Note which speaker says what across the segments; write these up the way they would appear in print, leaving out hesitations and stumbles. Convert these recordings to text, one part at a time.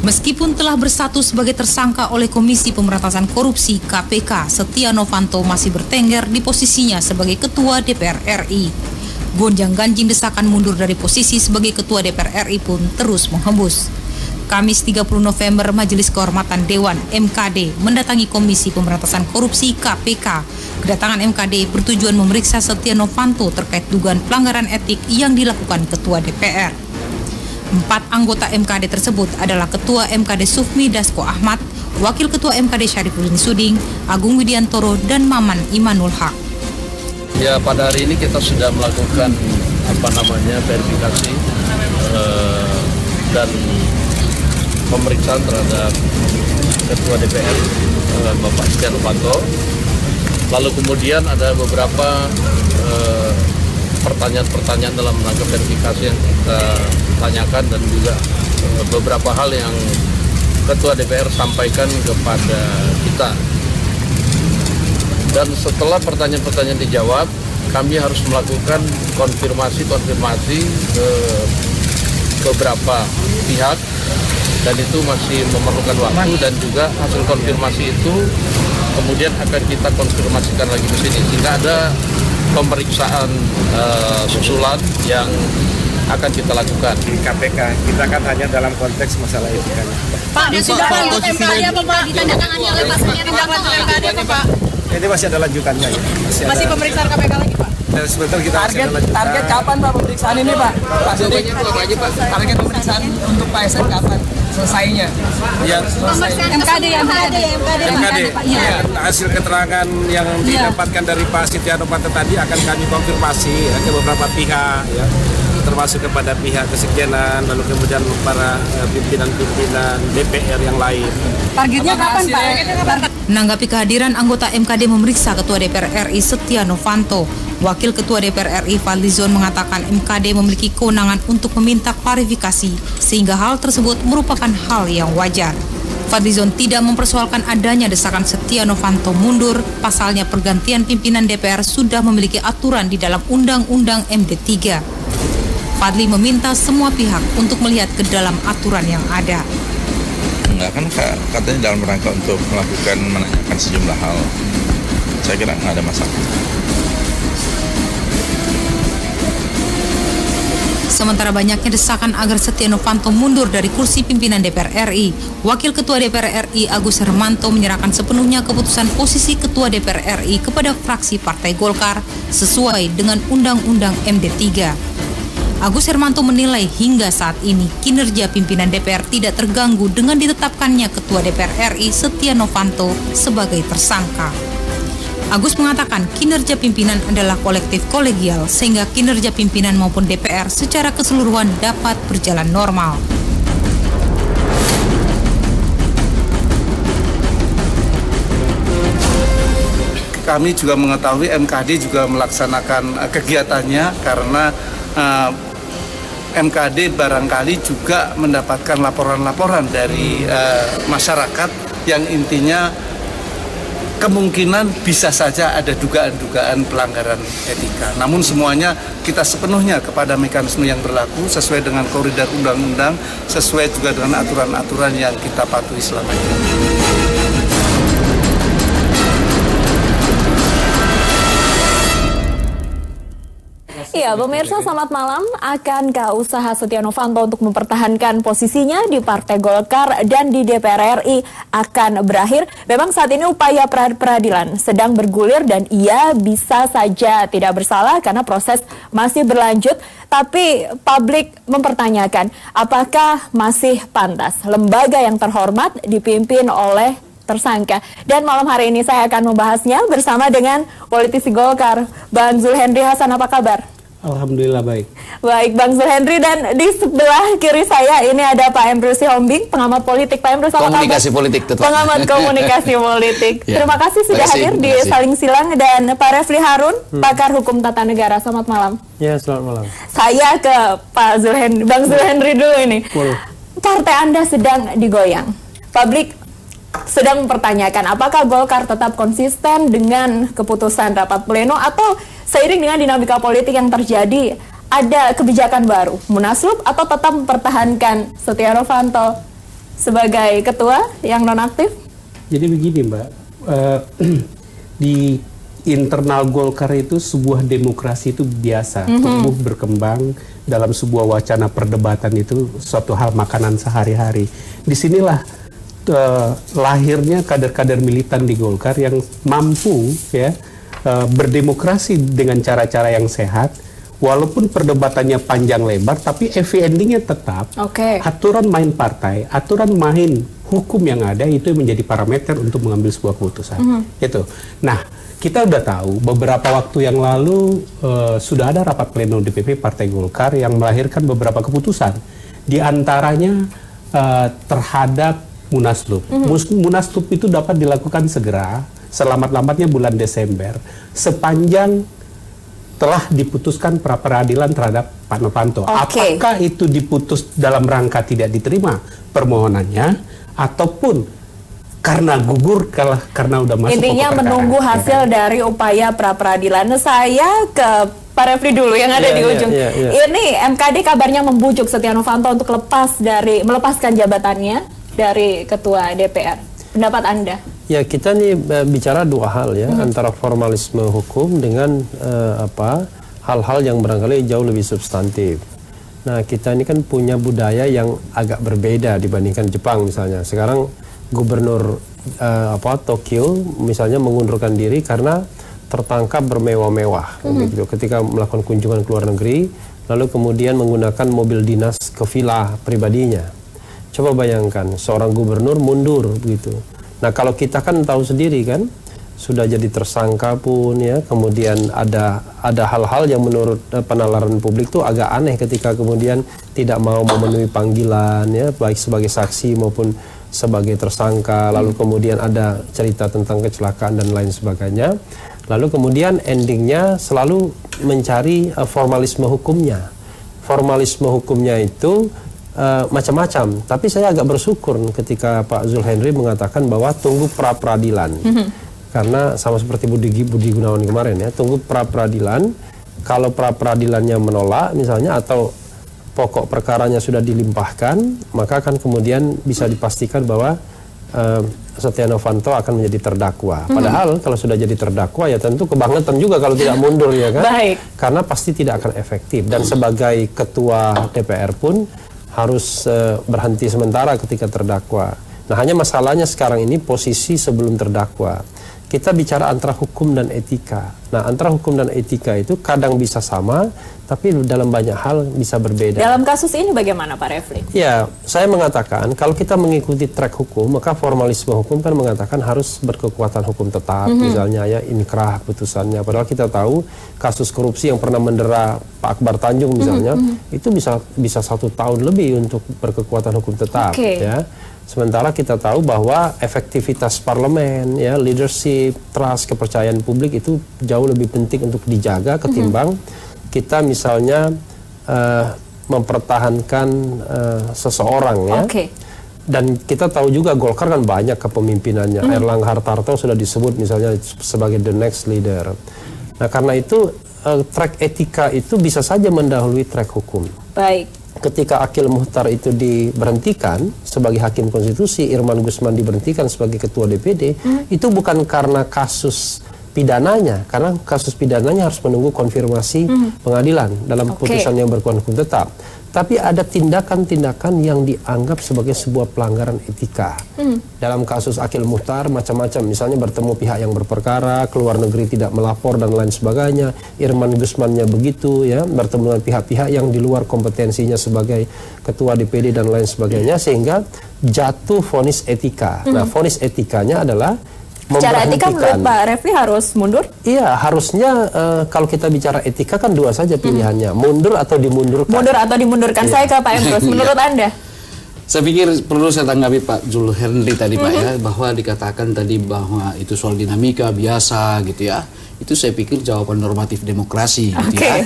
Speaker 1: Meskipun telah berstatus sebagai tersangka oleh Komisi Pemberantasan Korupsi (KPK), Setia Novanto masih bertengger di posisinya sebagai Ketua DPR RI. Gonjang-ganjing desakan mundur dari posisi sebagai Ketua DPR RI pun terus menghembus. Kamis 30 November, Majelis Kehormatan Dewan (MKD) mendatangi Komisi Pemberantasan Korupsi (KPK). Kedatangan MKD bertujuan memeriksa Setia Novanto terkait dugaan pelanggaran etik yang dilakukan Ketua DPR. 4 anggota MKD tersebut adalah Ketua MKD Sufmi Dasko Ahmad, Wakil Ketua MKD Syarifudin Suding, Agung Widiantoro, dan Maman Imanul Haq.
Speaker 2: Ya, pada hari ini kita sudah melakukan verifikasi dan pemeriksaan terhadap Ketua DPR Bapak Setia Novanto. Lalu kemudian ada beberapa pertanyaan-pertanyaan dalam rangka verifikasi yang kita tanyakan dan juga beberapa hal yang Ketua DPR sampaikan kepada kita. Dan setelah pertanyaan-pertanyaan dijawab, kami harus melakukan konfirmasi ke beberapa pihak, dan itu masih memerlukan waktu, dan juga hasil konfirmasi itu kemudian akan kita konfirmasikan lagi ke sini, sehingga ada pemeriksaan susulan yang akan kita lakukan
Speaker 3: di KPK. Kita kan hanya dalam konteks masalah etikanya.
Speaker 4: Pak, dan sudah lanjut MKD apa Pak? Ditandatangani oleh Pak Setia Novanto MKD apa Pak?
Speaker 3: Ini masih ada lanjutannya ya.
Speaker 4: Masih pemeriksaan KPK lagi Pak?
Speaker 3: Sebentar kita
Speaker 5: target kapan Pak pemeriksaan ini Pak? Target pemeriksaan untuk Pak SN kapan selesainya?
Speaker 3: Yang
Speaker 4: MKD.
Speaker 3: Ya, hasil keterangan yang didapatkan dari Pak Setia Novanto tadi akan kami konfirmasi ya, ke beberapa pihak ya, termasuk kepada pihak kesekjenan, lalu kemudian para pimpinan-pimpinan DPR yang lain.
Speaker 4: Targetnya kapan Pak?
Speaker 1: Menanggapi kehadiran anggota MKD memeriksa Ketua DPR RI Setia Novanto, Wakil Ketua DPR RI Fadlizon mengatakan MKD memiliki kewenangan untuk meminta klarifikasi, sehingga hal tersebut merupakan hal yang wajar. Fadlizon tidak mempersoalkan adanya desakan Setia Novanto mundur, pasalnya pergantian pimpinan DPR sudah memiliki aturan di dalam Undang-Undang MD3. Fadli meminta semua pihak untuk melihat ke dalam aturan yang ada.
Speaker 6: Enggak, kan katanya dalam rangka untuk menanyakan sejumlah hal. Saya kira nggak ada masalah.
Speaker 1: Sementara banyaknya desakan agar Setia Novanto mundur dari kursi pimpinan DPR RI, Wakil Ketua DPR RI Agus Hermanto menyerahkan sepenuhnya keputusan posisi Ketua DPR RI kepada fraksi Partai Golkar sesuai dengan Undang-Undang MD3. Agus Hermanto menilai hingga saat ini kinerja pimpinan DPR tidak terganggu dengan ditetapkannya Ketua DPR RI Setia Novanto sebagai tersangka. Agus mengatakan kinerja pimpinan adalah kolektif kolegial, sehingga kinerja pimpinan maupun DPR secara keseluruhan dapat berjalan normal.
Speaker 7: Kami juga mengetahui MKD juga melaksanakan kegiatannya karena MKD barangkali juga mendapatkan laporan-laporan dari masyarakat yang intinya kemungkinan bisa saja ada dugaan-dugaan pelanggaran etika. Namun semuanya kita sepenuhnya kepada mekanisme yang berlaku sesuai dengan koridor undang-undang, sesuai juga dengan aturan-aturan yang kita patuhi selama ini.
Speaker 8: Iya, pemirsa, selamat malam. Akankah usaha Setia Novanto untuk mempertahankan posisinya di Partai Golkar dan di DPR RI akan berakhir? Memang saat ini upaya peradilan sedang bergulir dan ia bisa saja tidak bersalah karena proses masih berlanjut. Tapi publik mempertanyakan apakah masih pantas lembaga yang terhormat dipimpin oleh tersangka. Dan malam hari ini saya akan membahasnya bersama dengan politisi Golkar, Bang Zulhendri Hasan. Apa kabar?
Speaker 9: Alhamdulillah baik.
Speaker 8: Baik, Bang Zulhendri, dan di sebelah kiri saya ini ada Pak Emrus Sihombing, pengamat politik. Pak Emrus, apa
Speaker 6: komunikasi
Speaker 8: kabar?
Speaker 6: Politik tetap.
Speaker 8: Pengamat komunikasi politik.
Speaker 6: Ya.
Speaker 8: Terima kasih sudah hadir di Saling Silang, dan Pak Refli Harun, pakar hukum tata negara. Selamat malam.
Speaker 9: Ya, selamat malam.
Speaker 8: Saya ke Bang Zulhendri dulu ini. Partai Anda sedang digoyang. Publik sedang mempertanyakan apakah Golkar tetap konsisten dengan keputusan rapat pleno atau seiring dengan dinamika politik yang terjadi ada kebijakan baru, munaslup, atau tetap mempertahankan Setia Novanto sebagai ketua yang nonaktif?
Speaker 9: Jadi begini Mbak, di internal Golkar itu sebuah demokrasi itu biasa, tumbuh berkembang dalam sebuah wacana perdebatan itu suatu hal makanan sehari-hari. Disinilah lahirnya kader-kader militan di Golkar yang mampu ya berdemokrasi dengan cara-cara yang sehat, walaupun perdebatannya panjang lebar, tapi happy endingnya tetap aturan main partai, aturan main hukum yang ada itu menjadi parameter untuk mengambil sebuah keputusan. Gitu. Nah, kita udah tahu beberapa waktu yang lalu sudah ada rapat pleno DPP Partai Golkar yang melahirkan beberapa keputusan, di antaranya terhadap Munaslup. Munaslup itu dapat dilakukan segera, selamat-lambatnya bulan Desember, sepanjang telah diputuskan pra-peradilan terhadap Pak Novanto. Apakah itu diputus dalam rangka tidak diterima permohonannya, ataupun karena gugur karena udah masuk.
Speaker 8: Intinya menunggu hasil dari upaya pra-peradilan. Saya ke Pak Refli dulu yang ada di ujung. Ini MKD kabarnya membujuk Setia Novanto untuk melepaskan jabatannya dari Ketua DPR. Pendapat Anda?
Speaker 10: Ya, kita nih bicara dua hal ya, antara formalisme hukum dengan hal-hal yang barangkali jauh lebih substantif. Nah, kita ini kan punya budaya yang agak berbeda dibandingkan Jepang misalnya. Sekarang Gubernur Tokyo misalnya mengundurkan diri karena tertangkap bermewah-mewah gitu, ketika melakukan kunjungan ke luar negeri, lalu kemudian menggunakan mobil dinas ke villa pribadinya. Coba bayangkan seorang gubernur mundur begitu. Nah, kalau kita kan tahu sendiri kan, sudah jadi tersangka pun ya, kemudian ada hal-hal yang menurut penalaran publik tuh agak aneh ketika kemudian tidak mau memenuhi panggilan ya, baik sebagai saksi maupun sebagai tersangka, lalu kemudian ada cerita tentang kecelakaan dan lain sebagainya, lalu kemudian endingnya selalu mencari formalisme hukumnya. Formalisme hukumnya itu macam-macam, tapi saya agak bersyukur ketika Pak Zulhenry mengatakan bahwa tunggu pra-peradilan. Karena sama seperti Budi Gunawan kemarin ya, tunggu pra-peradilan. Kalau pra-peradilannya menolak misalnya, atau pokok perkaranya sudah dilimpahkan, maka akan kemudian bisa dipastikan bahwa Setia Novanto akan menjadi terdakwa. Padahal kalau sudah jadi terdakwa ya tentu kebangetan juga kalau tidak mundur ya kan. Karena pasti tidak akan efektif. Dan sebagai ketua DPR pun harus berhenti sementara ketika terdakwa. Nah, hanya masalahnya sekarang ini posisi sebelum terdakwa. Kita bicara antara hukum dan etika. Nah, antara hukum dan etika itu kadang bisa sama, tapi dalam banyak hal bisa berbeda.
Speaker 8: Dalam kasus ini bagaimana Pak Refli?
Speaker 10: Ya, saya mengatakan kalau kita mengikuti track hukum, maka formalisme hukum kan mengatakan harus berkekuatan hukum tetap, misalnya ya inkrah putusannya. Padahal kita tahu kasus korupsi yang pernah mendera Pak Akbar Tanjung misalnya, itu bisa 1 tahun lebih untuk berkekuatan hukum tetap. Ya. Sementara kita tahu bahwa efektivitas parlemen, ya, leadership, trust, kepercayaan publik itu jauh lebih penting untuk dijaga ketimbang kita misalnya mempertahankan seseorang ya. Dan kita tahu juga Golkar kan banyak kepemimpinannya. Erlangga Hartarto sudah disebut misalnya sebagai the next leader. Nah, karena itu track etika itu bisa saja mendahului track hukum. Ketika Akil Muhtar itu diberhentikan sebagai hakim konstitusi, Irman Gusman diberhentikan sebagai ketua DPD, itu bukan karena kasus pidananya, karena kasus pidananya harus menunggu konfirmasi pengadilan dalam putusan yang berkuatan hukum tetap. Tapi ada tindakan-tindakan yang dianggap sebagai sebuah pelanggaran etika. Dalam kasus Akil Muhtar macam-macam, misalnya bertemu pihak yang berperkara, keluar negeri tidak melapor dan lain sebagainya. Irman Gusmannya begitu ya, bertemu dengan pihak-pihak yang di luar kompetensinya sebagai ketua DPD dan lain sebagainya, sehingga jatuh vonis etika. Nah, vonis etikanya adalah
Speaker 8: secara etika menurut Pak Refli harus mundur?
Speaker 10: Iya, harusnya kalau kita bicara etika kan dua saja pilihannya, mundur atau dimundurkan.
Speaker 8: Mundur atau dimundurkan. Saya ke Pak Emrus, menurut Anda?
Speaker 11: Saya pikir perlu saya tanggapi Pak Zulhenry tadi Pak ya, bahwa dikatakan tadi bahwa itu soal dinamika biasa gitu ya. Itu saya pikir jawaban normatif demokrasi gitu ya.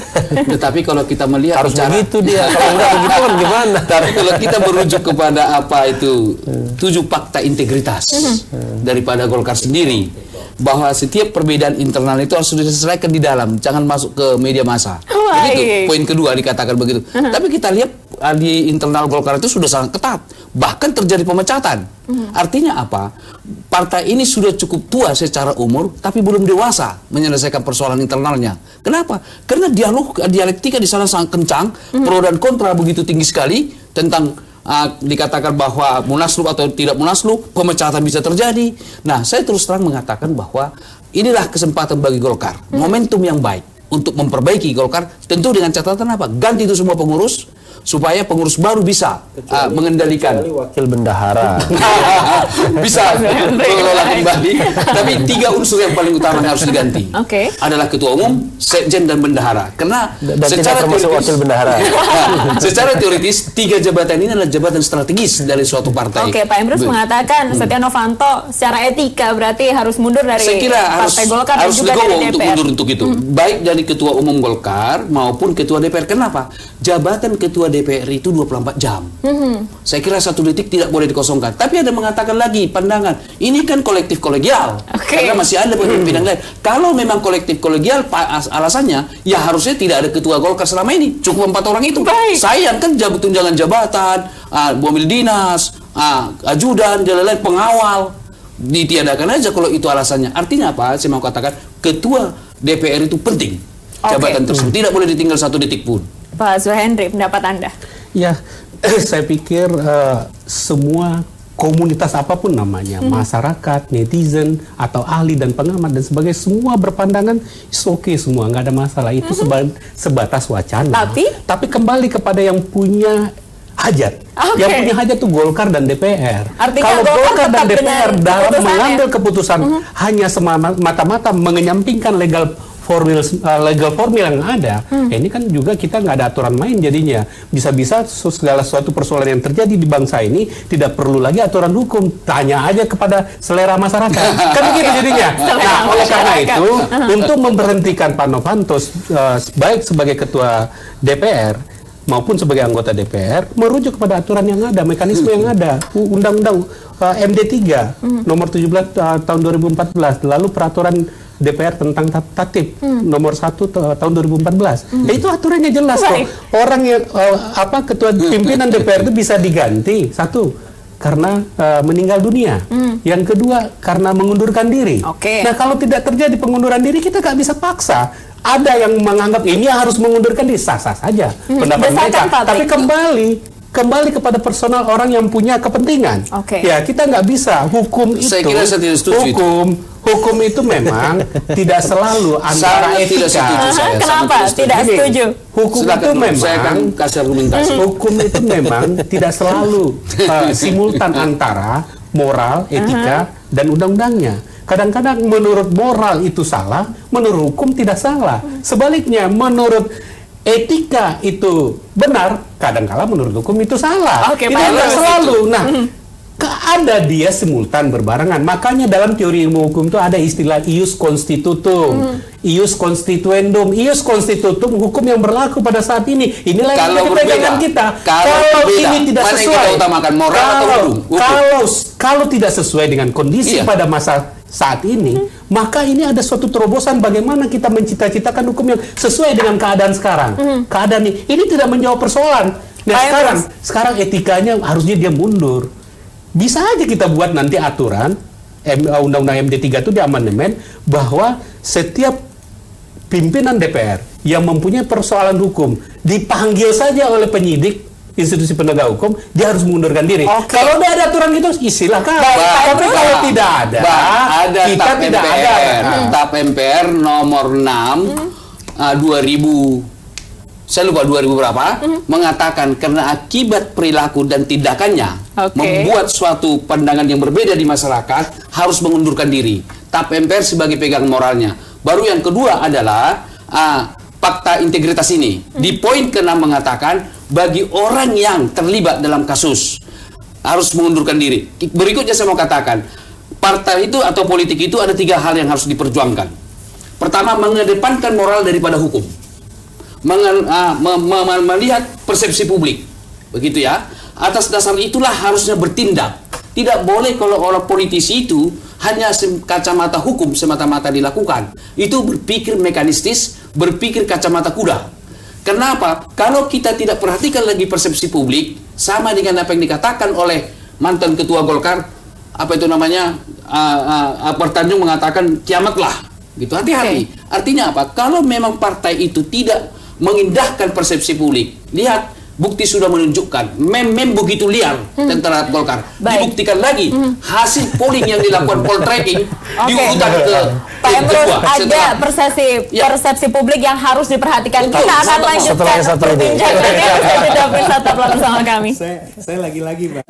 Speaker 11: Tetapi kalau kita melihat
Speaker 10: harus begitu dia, kalau enggak begitu kan gimana?
Speaker 11: Tapi kalau kita merujuk kepada apa itu 7 fakta integritas daripada Golkar sendiri, bahwa setiap perbedaan internal itu harus diselesaikan di dalam, jangan masuk ke media massa. Begitu poin kedua dikatakan begitu. Tapi kita lihat di internal Golkar itu sudah sangat ketat, bahkan terjadi pemecatan. Artinya apa? Partai ini sudah cukup tua secara umur, tapi belum dewasa menyelesaikan persoalan internalnya. Kenapa? Karena dialektika di sana sangat kencang, pro dan kontra begitu tinggi sekali tentang dikatakan bahwa munaslup atau tidak munaslup, pemecatan bisa terjadi. Nah, saya terus terang mengatakan bahwa inilah kesempatan bagi Golkar, momentum yang baik untuk memperbaiki Golkar, tentu dengan catatan apa? Ganti itu semua pengurus, supaya pengurus baru bisa mengendalikan.
Speaker 10: Wakil bendahara
Speaker 11: bisa mengelola kembali. Tapi 3 unsur yang paling utama yang harus diganti adalah ketua umum, sekjen, dan bendahara. Karena secara teoritis, wakil bendahara. Secara teoritis 3 jabatan ini adalah jabatan strategis dari suatu partai.
Speaker 8: Pak Emrus mengatakan Setia Novanto secara etika berarti harus mundur dari Partai Golkar dan juga dari DPR.
Speaker 11: Untuk mundur untuk itu. Baik dari ketua umum Golkar maupun ketua DPR. Kenapa? Jabatan ketua DPR itu 24 jam. Saya kira 1 detik tidak boleh dikosongkan. Tapi ada mengatakan lagi pandangan, ini kan kolektif kolegial. Karena masih ada pimpinan lain. Kalau memang kolektif kolegial, alasannya ya harusnya tidak ada ketua Golkar selama ini. Cukup 4 orang itu. Sayang kan tunjangan jabatan, mobil dinas, ajudan, dan lain-lain, pengawal. Ditiadakan aja kalau itu alasannya. Artinya apa? Saya mau katakan, ketua DPR itu penting. Jabatan tersebut tidak boleh ditinggal 1 detik pun.
Speaker 8: Pak Zuhendri, pendapat Anda?
Speaker 9: Ya, saya pikir semua komunitas apapun namanya, masyarakat, netizen, atau ahli dan pengamat dan sebagainya, semua berpandangan oke semua, nggak ada masalah. Itu sebatas wacana. Tapi kembali kepada yang punya hajat. Yang punya hajat itu Golkar dan DPR.
Speaker 8: Artinya
Speaker 9: kalau Golkar dan DPR dalam mengambil keputusan hanya semata-mata mengenyampingkan legal formil yang ada, ini kan juga kita nggak ada aturan main jadinya. Bisa-bisa segala suatu persoalan yang terjadi di bangsa ini tidak perlu lagi aturan hukum, tanya aja kepada selera masyarakat. Kan begitu jadinya. Nah, oleh karena itu, untuk memberhentikan Pak Novanto baik sebagai ketua DPR maupun sebagai anggota DPR, merujuk kepada aturan yang ada, mekanisme yang ada, Undang-Undang MD3 nomor 17 tahun 2014, lalu peraturan DPR tentang tatip nomor 1 tahun 2014. Itu aturannya jelas kok. Orang yang ketua pimpinan DPR itu bisa diganti, 1 karena meninggal dunia, yang kedua karena mengundurkan diri. Nah, kalau tidak terjadi pengunduran diri, kita nggak bisa paksa. Ada yang menganggap ini harus mengundurkan diri, sah-sah saja pendapat mereka. Tapi kembali kepada personal orang yang punya kepentingan. Ya, kita nggak bisa hukum itu.
Speaker 11: Saya kira saya tidak setuju
Speaker 9: hukum itu memang tidak selalu antara etika.
Speaker 8: Kenapa tidak setuju?
Speaker 9: Hukum itu memang hukum itu memang tidak selalu simultan antara moral, etika, dan undang-undangnya. Kadang-kadang menurut moral itu salah, menurut hukum tidak salah. Sebaliknya, menurut etika itu benar, kadang-kala menurut hukum itu salah. Tidak selalu. Nah, ada dia simultan berbarengan. Makanya dalam teori ilmu hukum itu ada istilah ius constitutum, ius constituendum, ius constitutum, hukum yang berlaku pada saat ini. Inilah yang pegangan kita. Kalau ini tidak sesuai, kalau tidak sesuai dengan kondisi pada masa saat ini, maka ini ada suatu terobosan bagaimana kita mencita-citakan hukum yang sesuai dengan keadaan sekarang. Keadaan ini tidak menjawab persoalan. Nah, sekarang etikanya harusnya dia mundur. Bisa aja kita buat nanti aturan Undang-Undang MD3 itu di amandemen bahwa setiap pimpinan DPR yang mempunyai persoalan hukum dipanggil saja oleh penyidik institusi penegak hukum, dia harus mengundurkan diri. Kalau ada aturan itu, silakan. Tapi kalau tidak ada, kita tidak ada.
Speaker 11: TAP MPR nomor 6 2000 saya lupa 2000 berapa, mengatakan karena akibat perilaku dan tindakannya membuat suatu pandangan yang berbeda di masyarakat, harus mengundurkan diri. TAP MPR sebagai pegang moralnya. Baru yang kedua adalah fakta integritas ini. Di poin ke-6 mengatakan bagi orang yang terlibat dalam kasus harus mengundurkan diri. Berikutnya saya mau katakan, partai itu atau politik itu ada 3 hal yang harus diperjuangkan. Pertama, mengedepankan moral daripada hukum. Melihat persepsi publik, begitu ya. Atas dasar itulah harusnya bertindak. Tidak boleh kalau orang politisi itu hanya kacamata hukum semata-mata dilakukan. Itu berpikir mekanistis, berpikir kacamata kuda. Kenapa? Kalau kita tidak perhatikan lagi persepsi publik, sama dengan apa yang dikatakan oleh mantan ketua Golkar, apa itu namanya, Tanjung mengatakan kiamatlah, gitu. Hati-hati. Artinya apa? Kalau memang partai itu tidak mengindahkan persepsi publik, lihat bukti sudah menunjukkan mem begitu liar tentara Golkar. Dibuktikan lagi hasil polling yang dilakukan poltreking di urutan ke
Speaker 8: Pak Emrus, ada persepsi publik yang harus diperhatikan. Kita akan lanjutkan perbincangan. Tetap bersama kami.
Speaker 9: Saya lagi-lagi, Mbak.